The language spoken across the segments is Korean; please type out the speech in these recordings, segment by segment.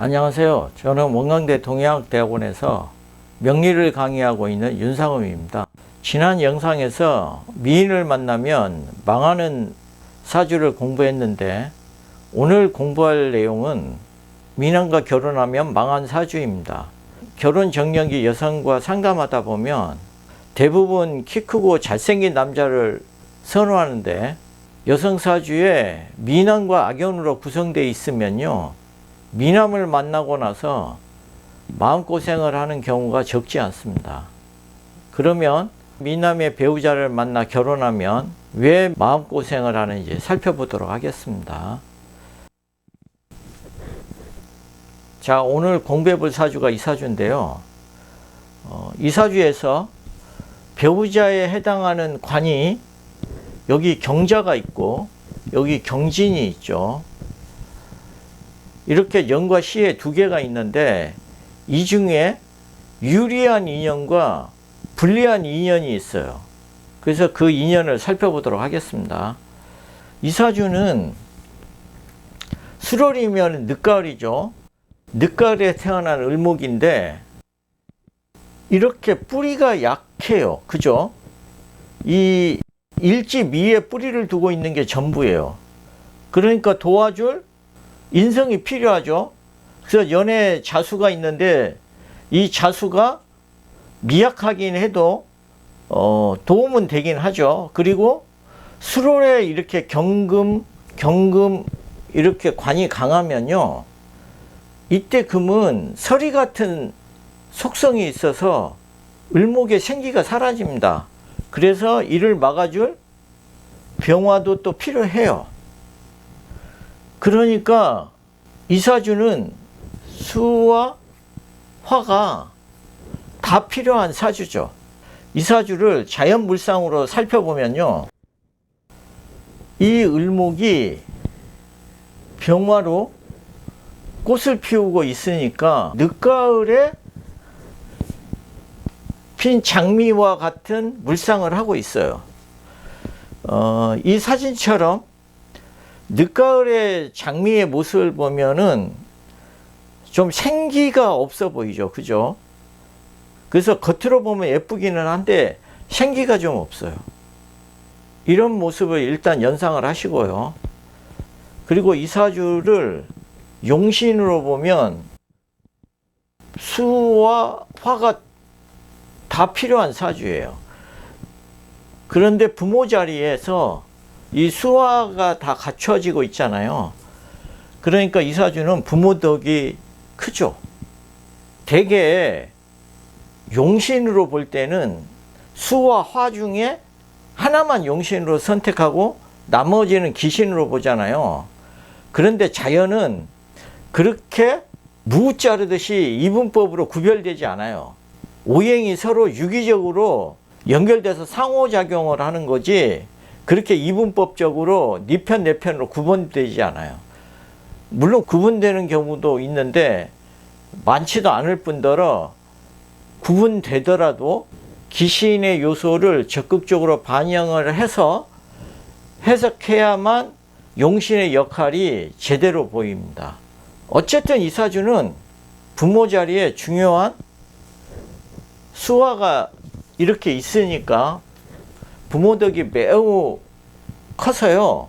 안녕하세요. 저는 원광대 동의학대학원에서 명리를 강의하고 있는 윤상음입니다. 지난 영상에서 미인을 만나면 망하는 사주를 공부했는데 오늘 공부할 내용은 미남과 결혼하면 망한 사주입니다. 결혼 정년기 여성과 상담하다 보면 대부분 키 크고 잘생긴 남자를 선호하는데 여성 사주에 미남과 악연으로 구성되어 있으면요, 미남을 만나고 나서 마음고생을 하는 경우가 적지 않습니다. 그러면 미남의 배우자를 만나 결혼하면 왜 마음고생을 하는지 살펴보도록 하겠습니다. 자, 오늘 공부해 볼 사주가 이 사주인데요. 이 사주에서 배우자에 해당하는 관이 여기 경자가 있고 여기 경진이 있죠. 이렇게 영과 시에 두 개가 있는데 이 중에 유리한 인연과 불리한 인연이 있어요. 그래서 그 인연을 살펴보도록 하겠습니다. 이 사주는 수월이면 늦가을이죠. 늦가을에 태어난 을목인데 이렇게 뿌리가 약해요. 그죠? 이 일지미에 뿌리를 두고 있는 게 전부예요. 그러니까 도와줄 인성이 필요하죠. 그래서 연애 자수가 있는데 이 자수가 미약하긴 해도 도움은 되긴 하죠. 그리고 수월에 이렇게 경금 이렇게 관이 강하면요, 이때 금은 서리 같은 속성이 있어서 을목의 생기가 사라집니다. 그래서 이를 막아줄 병화도 또 필요해요. 그러니까 이 사주는 수와 화가 다 필요한 사주죠. 이 사주를 자연물상으로 살펴보면요, 이 을목이 병화로 꽃을 피우고 있으니까 늦가을에 핀 장미와 같은 물상을 하고 있어요. 이 사진처럼 늦가을의 장미의 모습을 보면은 좀 생기가 없어 보이죠. 그죠? 그래서 겉으로 보면 예쁘기는 한데 생기가 좀 없어요. 이런 모습을 일단 연상을 하시고요. 그리고 이 사주를 용신으로 보면 수와 화가 다 필요한 사주예요. 그런데 부모 자리에서 이 수화가 다 갖춰지고 있잖아요. 그러니까 이 사주는 부모 덕이 크죠. 대개 용신으로 볼 때는 수와 화 중에 하나만 용신으로 선택하고 나머지는 기신으로 보잖아요. 그런데 자연은 그렇게 무 자르듯이 이분법으로 구별되지 않아요. 오행이 서로 유기적으로 연결돼서 상호작용을 하는 거지 그렇게 이분법적으로 네 편 내 편으로 구분되지 않아요. 물론 구분되는 경우도 있는데 많지도 않을 뿐더러 구분되더라도 기신의 요소를 적극적으로 반영을 해서 해석해야만 용신의 역할이 제대로 보입니다. 어쨌든 이 사주는 부모 자리에 중요한 수화가 이렇게 있으니까 부모덕이 매우 커서요,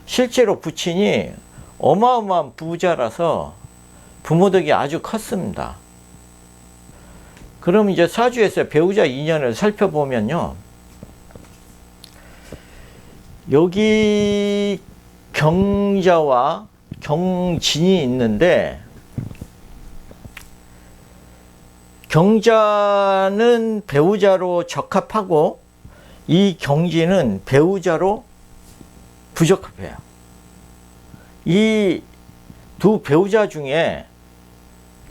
실제로 부친이 어마어마한 부자라서 부모덕이 아주 컸습니다. 그럼 이제 사주에서 배우자 인연을 살펴보면요, 여기 경자와 경진이 있는데 경자는 배우자로 적합하고 이 경진은 배우자로 부적합해요. 이 두 배우자 중에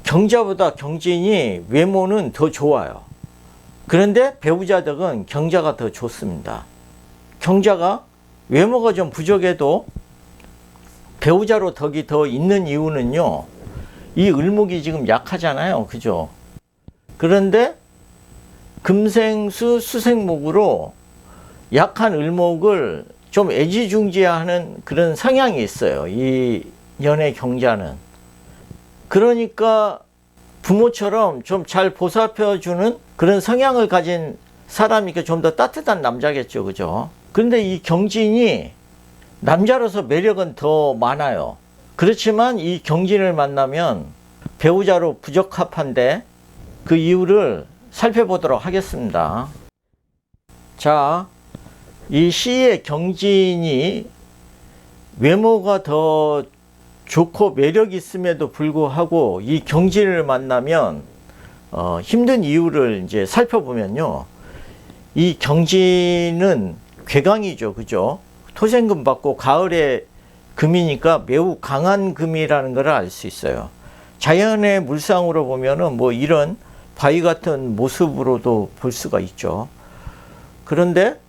경자보다 경진이 외모는 더 좋아요. 그런데 배우자 덕은 경자가 더 좋습니다. 경자가 외모가 좀 부족해도 배우자로 덕이 더 있는 이유는요, 이 을목이 지금 약하잖아요. 그죠? 그런데 금생수 수생목으로 약한 을목을 좀 애지중지하는 그런 성향이 있어요. 이 연의 경자는. 그러니까 부모처럼 좀 잘 보살펴주는 그런 성향을 가진 사람이니까 좀 더 따뜻한 남자겠죠. 그죠? 그런데 이 경진이 남자로서 매력은 더 많아요. 그렇지만 이 경진을 만나면 배우자로 부적합한데 그 이유를 살펴보도록 하겠습니다. 자, 이 시의 경진이 외모가 더 좋고 매력 있음에도 불구하고 이 경진을 만나면 힘든 이유를 이제 살펴보면요. 이 경진은 괴강이죠. 그죠? 토생금 받고 가을에 금이니까 매우 강한 금이라는 걸 알 수 있어요. 자연의 물상으로 보면은 뭐 이런 바위 같은 모습으로도 볼 수가 있죠. 그런데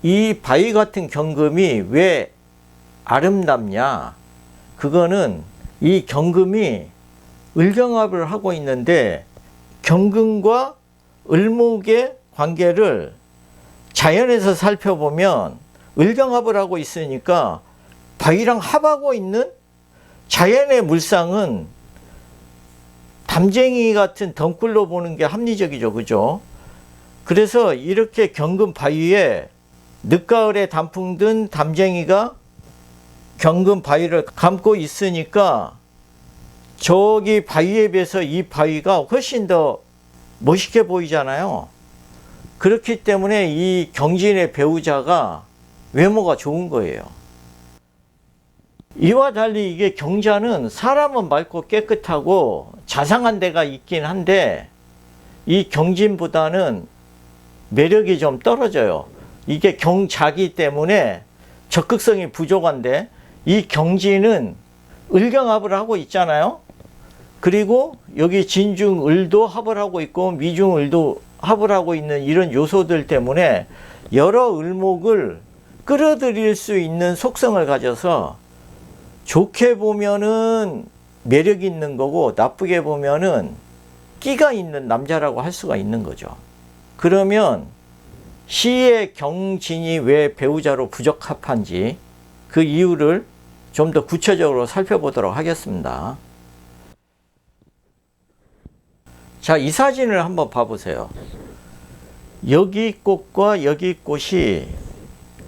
이 바위 같은 경금이 왜 아름답냐? 그거는 이 경금이 을경합을 하고 있는데 경금과 을목의 관계를 자연에서 살펴보면 을경합을 하고 있으니까 바위랑 합하고 있는 자연의 물상은 담쟁이 같은 덩굴로 보는 게 합리적이죠. 그죠? 그래서 이렇게 경금 바위에 늦가을에 단풍 든 담쟁이가 경금 바위를 감고 있으니까 저기 바위에 비해서 이 바위가 훨씬 더 멋있게 보이잖아요. 그렇기 때문에 이 경진의 배우자가 외모가 좋은 거예요. 이와 달리 이게 경자는 사람은 맑고 깨끗하고 자상한 데가 있긴 한데 이 경진보다는 매력이 좀 떨어져요. 이게 경자기 때문에 적극성이 부족한데 이 경진은 을경합을 하고 있잖아요. 그리고 여기 진중을도 합을 하고 있고 미중을도 합을 하고 있는 이런 요소들 때문에 여러 을목을 끌어들일 수 있는 속성을 가져서 좋게 보면은 매력이 있는 거고 나쁘게 보면은 끼가 있는 남자라고 할 수가 있는 거죠. 그러면 시의 경진이 왜 배우자로 부적합한지 그 이유를 좀 더 구체적으로 살펴보도록 하겠습니다. 자, 이 사진을 한번 봐보세요. 여기 꽃과 여기 꽃이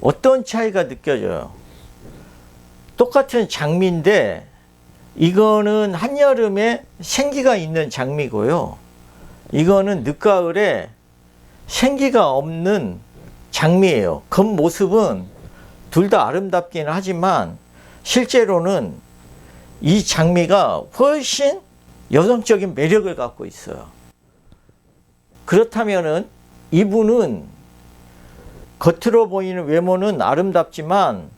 어떤 차이가 느껴져요? 똑같은 장미인데 이거는 한여름에 생기가 있는 장미고요. 이거는 늦가을에 생기가 없는 장미예요. 겉모습은 둘 다 아름답긴 하지만 실제로는 이 장미가 훨씬 여성적인 매력을 갖고 있어요. 그렇다면은 이분은 겉으로 보이는 외모는 아름답지만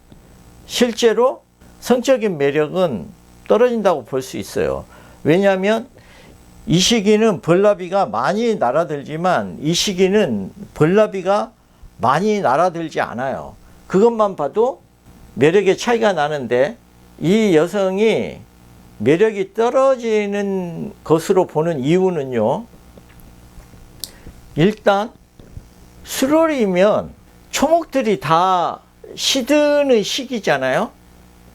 실제로 성적인 매력은 떨어진다고 볼 수 있어요. 왜냐하면 이 시기는 벌나비가 많이 날아들지만 이 시기는 벌나비가 많이 날아들지 않아요. 그것만 봐도 매력의 차이가 나는데 이 여성이 매력이 떨어지는 것으로 보는 이유는요. 일단 수월이면 초목들이 다 시드는 시기잖아요.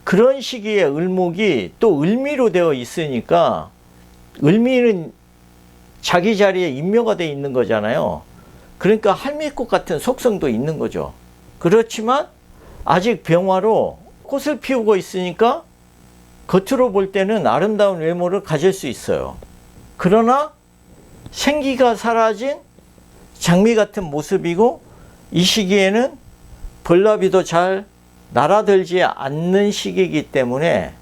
그런 시기에 을목이 또 을미로 되어 있으니까 을미는 자기 자리에 인묘가 되어 있는 거잖아요. 그러니까 할미꽃 같은 속성도 있는 거죠. 그렇지만 아직 병화로 꽃을 피우고 있으니까 겉으로 볼 때는 아름다운 외모를 가질 수 있어요. 그러나 생기가 사라진 장미 같은 모습이고 이 시기에는 벌나비도 잘 날아들지 않는 시기이기 때문에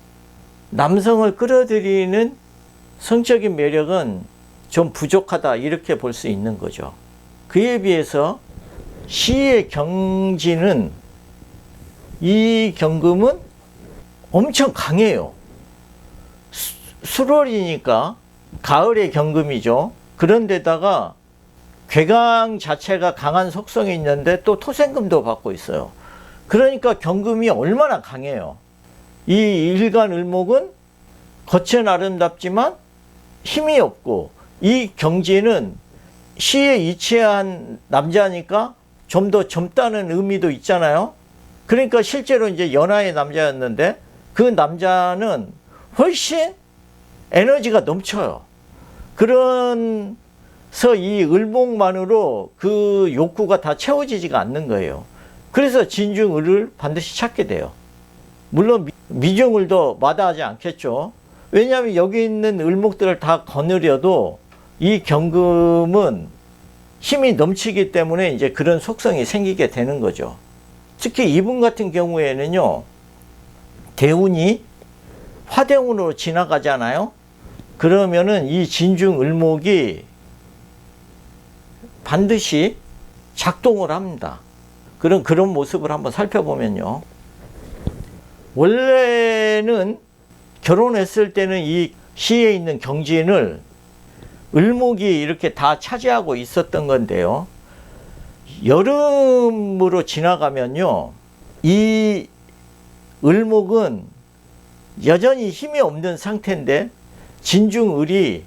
남성을 끌어들이는 성적인 매력은 좀 부족하다 이렇게 볼 수 있는 거죠. 그에 비해서 시의 경지는 이 경금은 엄청 강해요. 수월이니까 가을의 경금이죠. 그런데다가 괴강 자체가 강한 속성이 있는데 또 토생금도 받고 있어요. 그러니까 경금이 얼마나 강해요. 이 일간 을목은 겉은 아름답지만 힘이 없고 이 경지는 시에 이치한 남자니까 좀 더 젊다는 의미도 있잖아요. 그러니까 실제로 이제 연하의 남자였는데 그 남자는 훨씬 에너지가 넘쳐요. 그래서 이 을목만으로 그 욕구가 다 채워지지가 않는 거예요. 그래서 진중을을 반드시 찾게 돼요. 물론 미중을도 마다하지 않겠죠. 왜냐하면 여기 있는 을목들을 다 거느려도 이 경금은 힘이 넘치기 때문에 이제 그런 속성이 생기게 되는 거죠. 특히 이분 같은 경우에는요, 대운이 화대운으로 지나가잖아요. 그러면은 이 진중을목이 반드시 작동을 합니다. 그런 모습을 한번 살펴보면요. 원래는 결혼했을 때는 이 시에 있는 경진을 을목이 이렇게 다 차지하고 있었던 건데요. 여름으로 지나가면요, 이 을목은 여전히 힘이 없는 상태인데 진중을이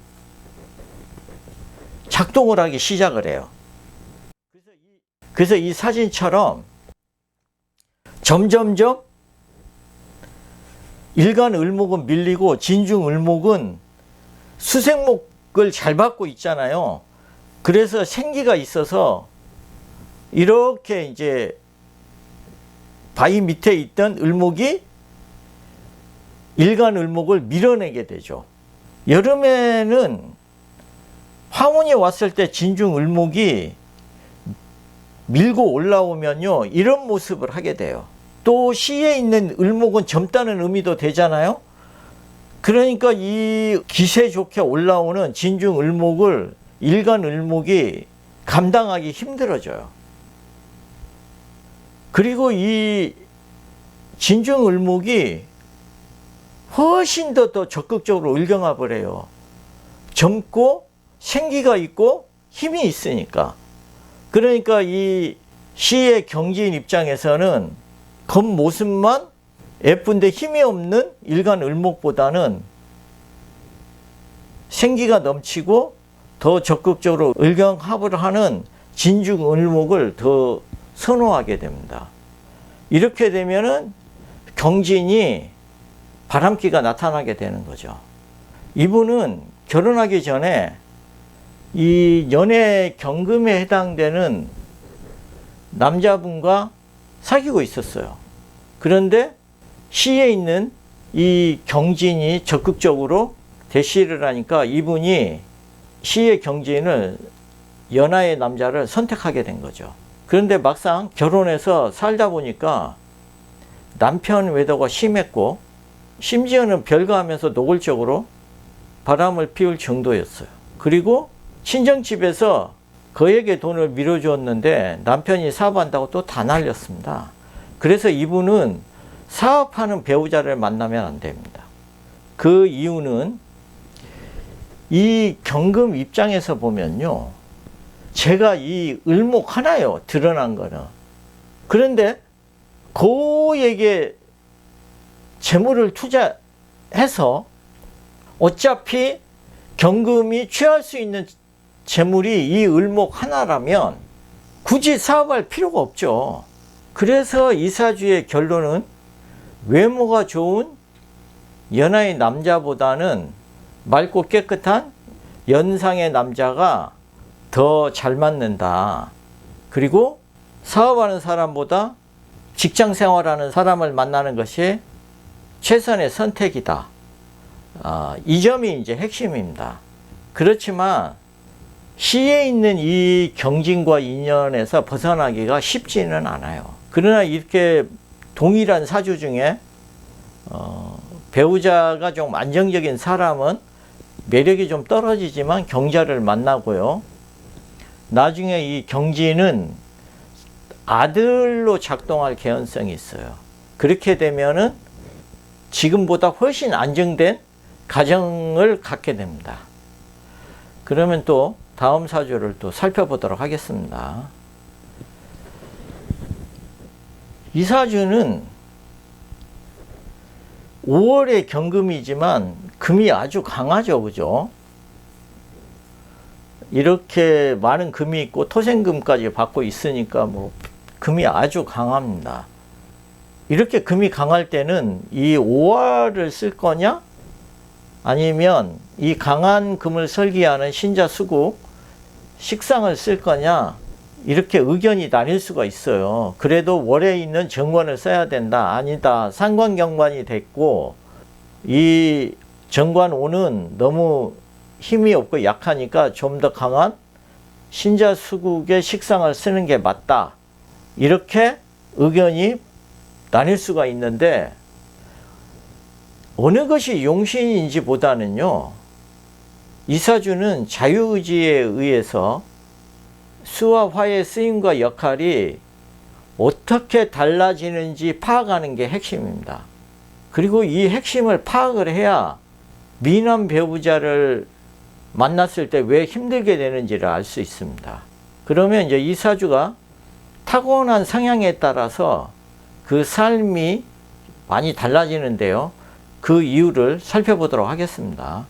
작동을 하기 시작을 해요. 그래서 이 사진처럼 점점점 일간 을목은 밀리고 진중 을목은 수생목을 잘 받고 있잖아요. 그래서 생기가 있어서 이렇게 이제 바위 밑에 있던 을목이 일간 을목을 밀어내게 되죠. 여름에는 황혼이 왔을 때 진중 을목이 밀고 올라오면요, 이런 모습을 하게 돼요. 또 시에 있는 을목은 젊다는 의미도 되잖아요. 그러니까 이 기세 좋게 올라오는 진중 을목을 일간 을목이 감당하기 힘들어져요. 그리고 이 진중 을목이 훨씬 더 적극적으로 을경합을 해요. 젊고 생기가 있고 힘이 있으니까. 그러니까 이 시의 경지인 입장에서는 겉모습만 예쁜데 힘이 없는 일간 을목보다는 생기가 넘치고 더 적극적으로 을경합을 하는 진중 을목을 더 선호하게 됩니다. 이렇게 되면은 경진이 바람기가 나타나게 되는 거죠. 이분은 결혼하기 전에 이 연애 경금에 해당되는 남자분과 사귀고 있었어요. 그런데 시에 있는 이 경진이 적극적으로 대시를 하니까 이분이 시의 경진을 연하의 남자를 선택하게 된 거죠. 그런데 막상 결혼해서 살다 보니까 남편 외도가 심했고 심지어는 별거하면서 노골적으로 바람을 피울 정도였어요. 그리고 친정집에서 그에게 돈을 밀어주었는데 남편이 사업한다고 또 다 날렸습니다. 그래서 이분은 사업하는 배우자를 만나면 안 됩니다. 그 이유는 이 경금 입장에서 보면요, 제가 이 을목 하나요, 드러난 거는. 그런데 그에게 재물을 투자해서 어차피 경금이 취할 수 있는 재물이 이 을목 하나라면 굳이 사업할 필요가 없죠. 그래서 이사주의 결론은 외모가 좋은 연하의 남자보다는 맑고 깨끗한 연상의 남자가 더 잘 맞는다. 그리고 사업하는 사람보다 직장 생활하는 사람을 만나는 것이 최선의 선택이다. 이 점이 이제 핵심입니다. 그렇지만 시에 있는 이 경진과 인연에서 벗어나기가 쉽지는 않아요. 그러나 이렇게 동일한 사주 중에 배우자가 좀 안정적인 사람은 매력이 좀 떨어지지만 경자를 만나고요. 나중에 이 경진은 아들로 작동할 개연성이 있어요. 그렇게 되면은 지금보다 훨씬 안정된 가정을 갖게 됩니다. 그러면 또 다음 사주를 또 살펴보도록 하겠습니다. 이 사주는 5월의 경금이지만 금이 아주 강하죠, 그죠? 이렇게 많은 금이 있고 토생금까지 받고 있으니까 뭐 금이 아주 강합니다. 이렇게 금이 강할 때는 이 5월을 쓸 거냐 아니면 이 강한 금을 설계하는 신자수국 식상을 쓸 거냐, 이렇게 의견이 나뉠 수가 있어요. 그래도 월에 있는 정관을 써야 된다. 아니다. 상관경관이 됐고 이 정관 5는 너무 힘이 없고 약하니까 좀 더 강한 신자수국의 식상을 쓰는 게 맞다. 이렇게 의견이 나뉠 수가 있는데, 어느 것이 용신인지 보다는요, 이사주는 자유의지에 의해서 수와 화의 쓰임과 역할이 어떻게 달라지는지 파악하는 게 핵심입니다. 그리고 이 핵심을 파악을 해야 미남 배우자를 만났을 때 왜 힘들게 되는지를 알 수 있습니다. 그러면 이제 이 사주가 타고난 성향에 따라서 그 삶이 많이 달라지는데요. 그 이유를 살펴보도록 하겠습니다.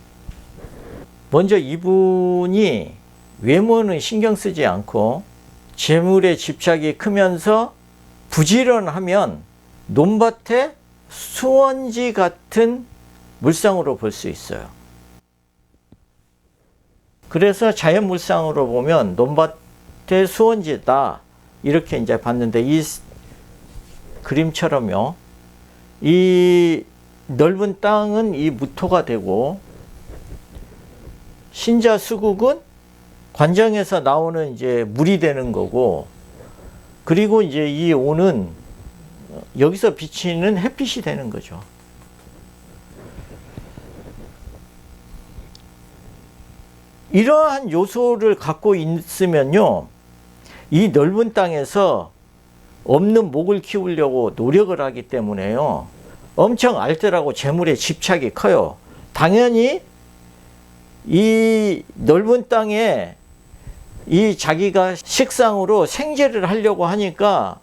먼저 이분이 외모는 신경 쓰지 않고 재물에 집착이 크면서 부지런하면 논밭에 수원지 같은 물상으로 볼 수 있어요. 그래서 자연 물상으로 보면 논밭의 수원지다, 이렇게 이제 봤는데, 이 그림처럼요, 이 넓은 땅은 이 무토가 되고, 신자수국은 관정에서 나오는 이제 물이 되는 거고, 그리고 이제 이 오는 여기서 비치는 햇빛이 되는 거죠. 이러한 요소를 갖고 있으면요, 이 넓은 땅에서 없는 목을 키우려고 노력을 하기 때문에요, 엄청 알뜰하고 재물에 집착이 커요. 당연히 이 넓은 땅에 이 자기가 식상으로 생재를 하려고 하니까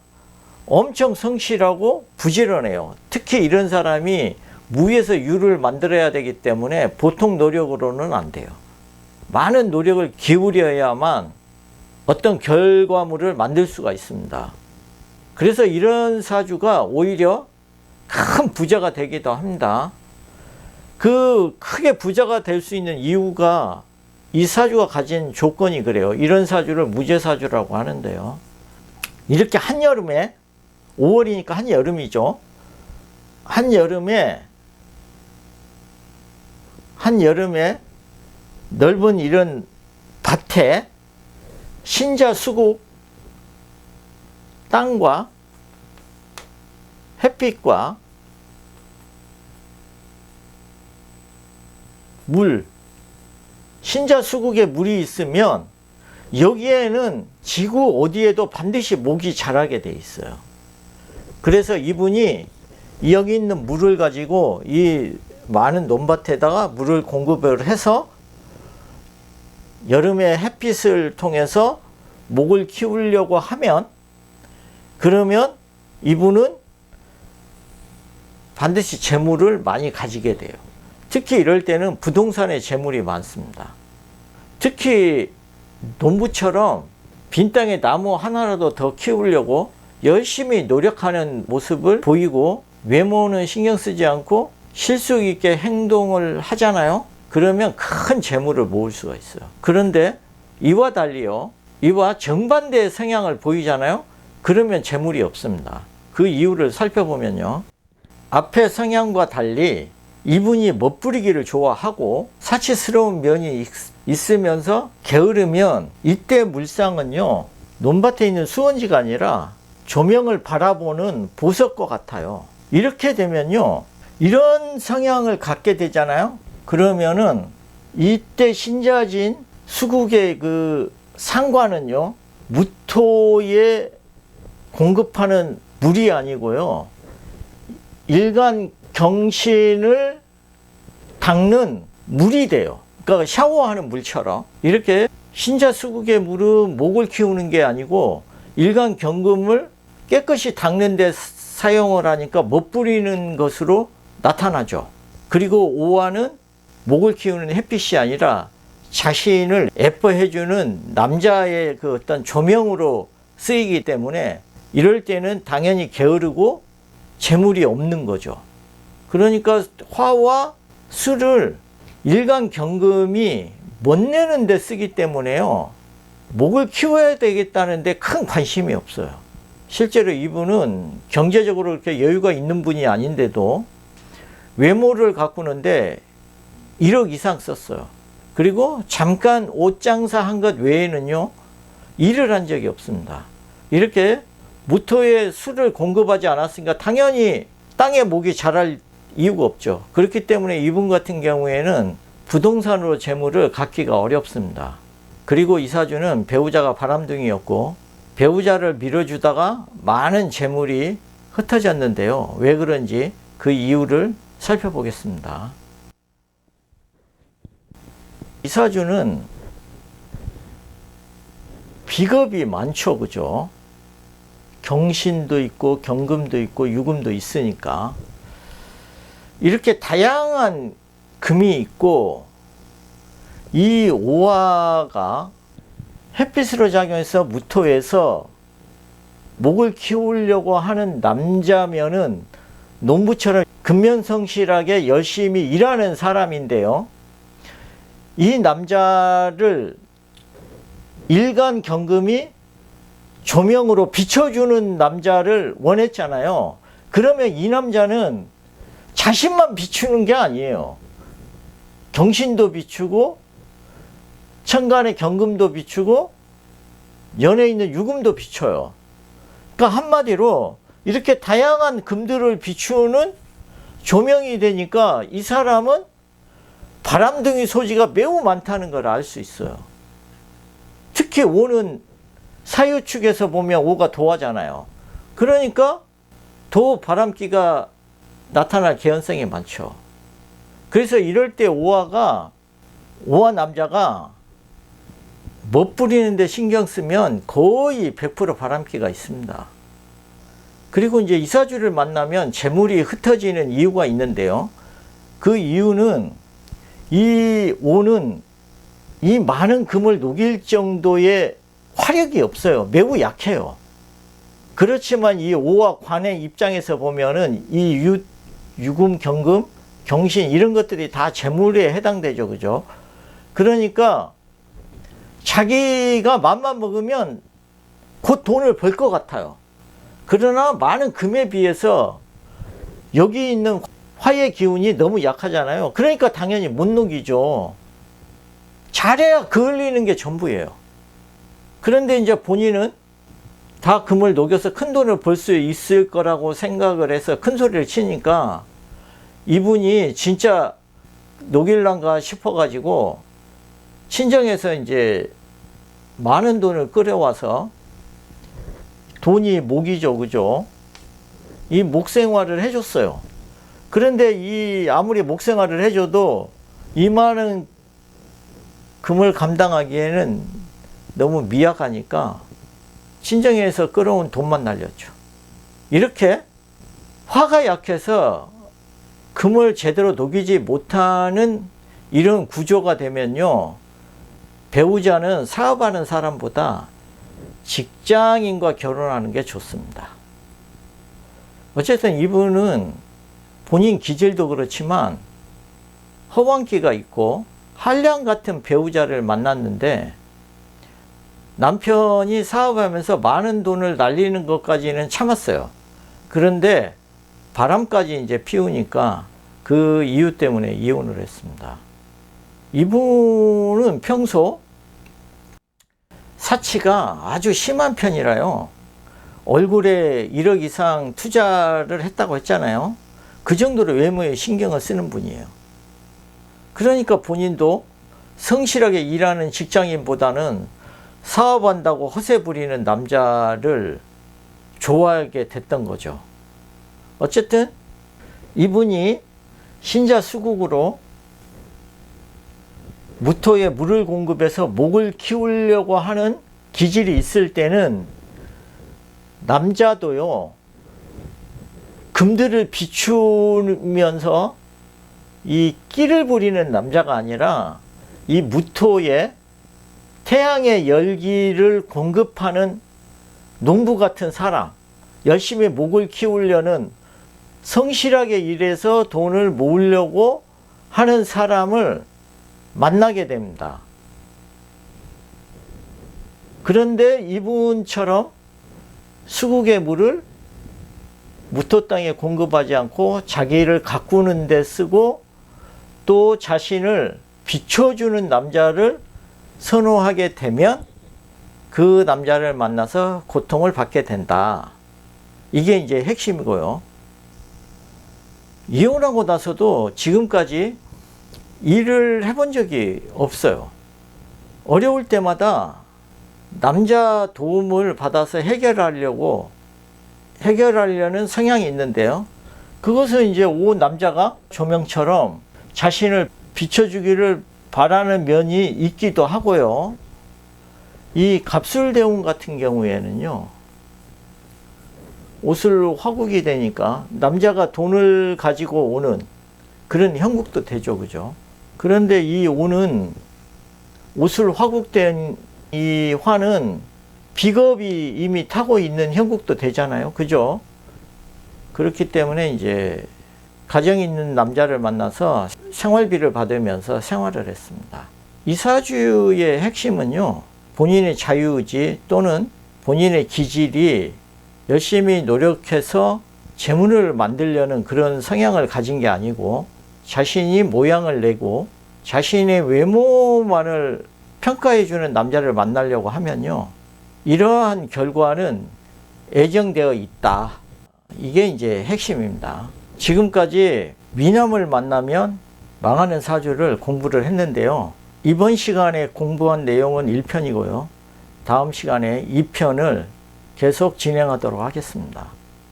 엄청 성실하고 부지런해요. 특히 이런 사람이 무에서 유를 만들어야 되기 때문에 보통 노력으로는 안 돼요. 많은 노력을 기울여야만 어떤 결과물을 만들 수가 있습니다. 그래서 이런 사주가 오히려 큰 부자가 되기도 합니다. 그 크게 부자가 될 수 있는 이유가 이 사주가 가진 조건이 그래요. 이런 사주를 무제사주라고 하는데요. 이렇게 한여름에, 5월이니까 한여름이죠. 한여름에 넓은 이런 밭에 신자수국 땅과 햇빛과 물, 신자수국에 물이 있으면 여기에는 지구 어디에도 반드시 목이 자라게 돼 있어요. 그래서 이분이 여기 있는 물을 가지고 이 많은 논밭에다가 물을 공급을 해서 여름에 햇빛을 통해서 목을 키우려고 하면, 그러면 이분은 반드시 재물을 많이 가지게 돼요. 특히 이럴 때는 부동산에 재물이 많습니다. 특히 농부처럼 빈 땅에 나무 하나라도 더 키우려고 열심히 노력하는 모습을 보이고, 외모는 신경 쓰지 않고 실속 있게 행동을 하잖아요. 그러면 큰 재물을 모을 수가 있어요. 그런데 이와 달리요, 이와 정반대의 성향을 보이잖아요. 그러면 재물이 없습니다. 그 이유를 살펴보면요, 앞의 성향과 달리 이분이 멋부리기를 좋아하고 사치스러운 면이 있으면서 게으르면, 이때 물상은요, 논밭에 있는 수원지가 아니라 조명을 바라보는 보석과 같아요. 이렇게 되면요, 이런 성향을 갖게 되잖아요. 그러면은 이때 신자진 수국의 그 상관은요, 무토에 공급하는 물이 아니고요, 일간 경신을 닦는 물이 돼요. 그러니까 샤워하는 물처럼. 이렇게 신자수국의 물은 목을 키우는 게 아니고 일간 경금을 깨끗이 닦는 데 사용을 하니까 멋부리는 것으로 나타나죠. 그리고 오화는 목을 키우는 햇빛이 아니라 자신을 예뻐해주는 남자의 그 어떤 조명으로 쓰이기 때문에, 이럴 때는 당연히 게으르고 재물이 없는 거죠. 그러니까 화와 수를 일간 경금이 못 내는 데 쓰기 때문에요. 목을 키워야 되겠다는데 큰 관심이 없어요. 실제로 이분은 경제적으로 그렇게 여유가 있는 분이 아닌데도 외모를 가꾸는데 1억 이상 썼어요. 그리고 잠깐 옷 장사한 것 외에는요, 일을 한 적이 없습니다. 이렇게 무토에 수를 공급하지 않았으니까 당연히 땅에 목이 자랄 이유가 없죠. 그렇기 때문에 이분 같은 경우에는 부동산으로 재물을 갖기가 어렵습니다. 그리고 이 사주는 배우자가 바람둥이였고 배우자를 밀어주다가 많은 재물이 흩어졌는데요. 왜 그런지 그 이유를 살펴보겠습니다. 이 사주는 비겁이 많죠, 그죠? 경신도 있고 경금도 있고 유금도 있으니까 이렇게 다양한 금이 있고, 이 오화가 햇빛으로 작용해서 무토에서 목을 키우려고 하는 남자면은 농부처럼 근면성실하게 열심히 일하는 사람인데요. 이 남자를 일간 경금이 조명으로 비춰주는 남자를 원했잖아요. 그러면 이 남자는 자신만 비추는 게 아니에요. 경신도 비추고 천간의 경금도 비추고 연에 있는 유금도 비춰요. 그러니까 한마디로 이렇게 다양한 금들을 비추는 조명이 되니까 이 사람은 바람둥이 소지가 매우 많다는 걸 알 수 있어요. 특히 오는 사유축에서 보면 오가 도화잖아요. 그러니까 도 바람기가 나타날 개연성이 많죠. 그래서 이럴 때 오화 남자가 멋부리는데 신경 쓰면 거의 100% 바람기가 있습니다. 그리고 이제 이사주를 만나면 재물이 흩어지는 이유가 있는데요. 그 이유는 이 오는 이 많은 금을 녹일 정도의 화력이 없어요. 매우 약해요. 그렇지만 이 오와 관의 입장에서 보면은 이 유금, 경금, 경신 이런 것들이 다 재물에 해당되죠. 그죠? 그러니까 자기가 맘만 먹으면 곧 돈을 벌 것 같아요. 그러나 많은 금에 비해서 여기 있는 화의 기운이 너무 약하잖아요. 그러니까 당연히 못 녹이죠. 잘해야 그을리는 게 전부예요. 그런데 이제 본인은 다 금을 녹여서 큰 돈을 벌 수 있을 거라고 생각을 해서 큰 소리를 치니까 이분이 진짜 녹일란가 싶어가지고 친정에서 이제 많은 돈을 끌어와서, 돈이 목이죠, 그죠? 이 목생활을 해줬어요. 그런데 이 아무리 목생활을 해줘도 이 많은 금을 감당하기에는 너무 미약하니까 친정에서 끌어온 돈만 날렸죠. 이렇게 화가 약해서 금을 제대로 녹이지 못하는 이런 구조가 되면요, 배우자는 사업하는 사람보다 직장인과 결혼하는 게 좋습니다. 어쨌든 이분은 본인 기질도 그렇지만 허황기가 있고 한량 같은 배우자를 만났는데, 남편이 사업하면서 많은 돈을 날리는 것까지는 참았어요. 그런데 바람까지 이제 피우니까 그 이유 때문에 이혼을 했습니다. 이분은 평소 사치가 아주 심한 편이라요. 얼굴에 1억 이상 투자를 했다고 했잖아요. 그 정도로 외모에 신경을 쓰는 분이에요. 그러니까 본인도 성실하게 일하는 직장인보다는 사업한다고 허세 부리는 남자를 좋아하게 됐던 거죠. 어쨌든 이분이 신자수국으로 무토에 물을 공급해서 목을 키우려고 하는 기질이 있을 때는 남자도요, 금들을 비추면서 이 끼를 부리는 남자가 아니라 이 무토에 태양의 열기를 공급하는 농부 같은 사람, 열심히 목을 키우려는, 성실하게 일해서 돈을 모으려고 하는 사람을 만나게 됩니다. 그런데 이분처럼 수국의 물을 무토 땅에 공급하지 않고 자기를 가꾸는 데 쓰고 또 자신을 비춰주는 남자를 선호하게 되면 그 남자를 만나서 고통을 받게 된다. 이게 이제 핵심이고요. 이혼하고 나서도 지금까지 일을 해본 적이 없어요. 어려울 때마다 남자 도움을 받아서 해결하려는 성향이 있는데요. 그것은 이제 온 남자가 조명처럼 자신을 비춰주기를 바라는 면이 있기도 하고요. 이 갑술대운 같은 경우에는요, 옷을 화국이 되니까 남자가 돈을 가지고 오는 그런 형국도 되죠. 그죠? 그런데 이 오는 옷을 화국된 이 화는 비겁이 이미 타고 있는 형국도 되잖아요. 그죠? 그렇기 때문에 이제 가정이 있는 남자를 만나서 생활비를 받으면서 생활을 했습니다. 이사주의 핵심은요, 본인의 자유의지 또는 본인의 기질이 열심히 노력해서 재물을 만들려는 그런 성향을 가진 게 아니고 자신이 모양을 내고 자신의 외모만을 평가해주는 남자를 만나려고 하면요, 이러한 결과는 예정되어 있다. 이게 이제 핵심입니다. 지금까지 미남을 만나면 망하는 사주를 공부를 했는데요. 이번 시간에 공부한 내용은 1편이고요. 다음 시간에 2편을 계속 진행하도록 하겠습니다.